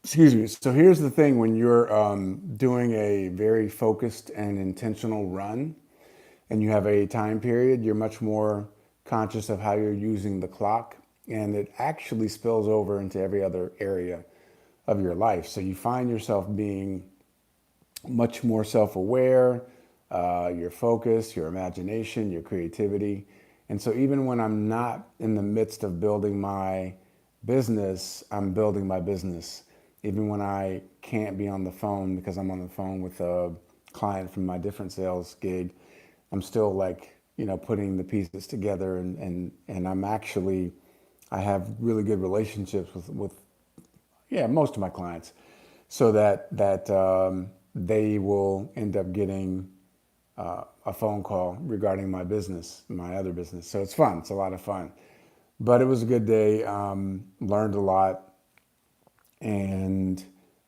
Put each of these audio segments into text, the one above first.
Excuse me. So here's the thing: when you're doing a very focused and intentional run, and you have a time period, you're much more conscious of how you're using the clock, and it actually spills over into every other area of your life. So you find yourself being much more self-aware, your focus, your imagination, your creativity. And so even when I'm not in the midst of building my business, I'm building my business. Even when I can't be on the phone because I'm on the phone with a client from my different sales gig, I'm still like, putting the pieces together, and I'm actually, I have really good relationships with yeah, most of my clients, so that they will end up getting a phone call regarding my business, my other business. So it's fun. It's a lot of fun. But it was a good day. Learned a lot, and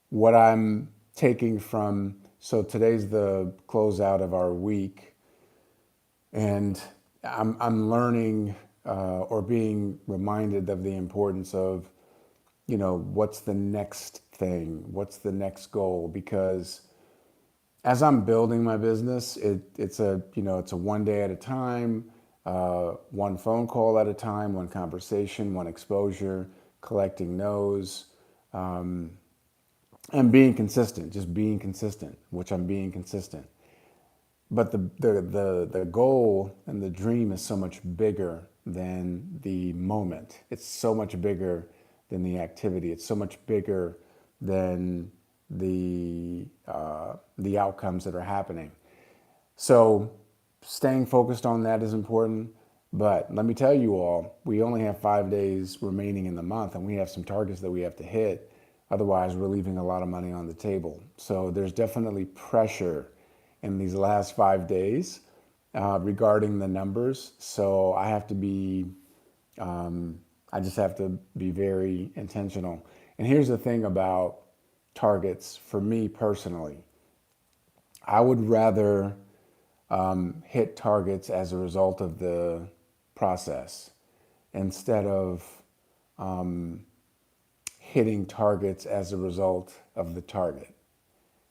what I'm taking from, so today's the closeout of our week, and I'm learning or being reminded of the importance of, what's the next thing? What's the next goal? Because as I'm building my business, it's a one day at a time, one phone call at a time, one conversation, one exposure, collecting no's, and being consistent, just being consistent, which I'm being consistent. But the goal and the dream is so much bigger than the moment. It's so much bigger than the activity. It's so much bigger than the outcomes that are happening. So staying focused on that is important. But let me tell you all, we only have 5 days remaining in the month, and we have some targets that we have to hit. Otherwise, we're leaving a lot of money on the table. So there's definitely pressure in these last 5 days regarding the numbers. So I just have to be very intentional. And here's the thing about targets for me personally. I would rather hit targets as a result of the process instead of hitting targets as a result of the target,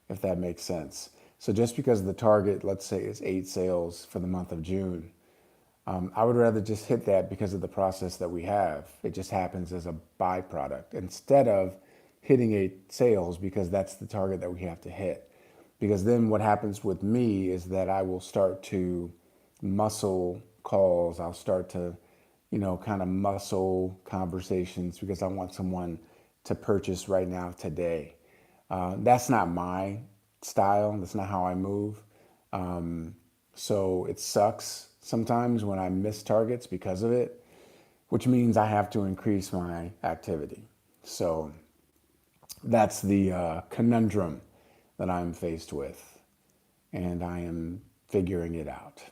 if that makes sense. So just because the target, let's say, is 8 sales for the month of June, I would rather just hit that because of the process that we have. It just happens as a byproduct instead of hitting 8 sales because that's the target that we have to hit. Because then what happens with me is that I will start to muscle calls. I'll start to, kind of muscle conversations because I want someone to purchase right now, today. That's not my style. That's not how I move. So it sucks sometimes when I miss targets because of it, which means I have to increase my activity. So that's the conundrum that I'm faced with, and I am figuring it out.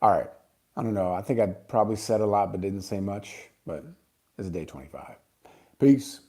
All right. I don't know. I think I probably said a lot but didn't say much, but it's day 25. Peace.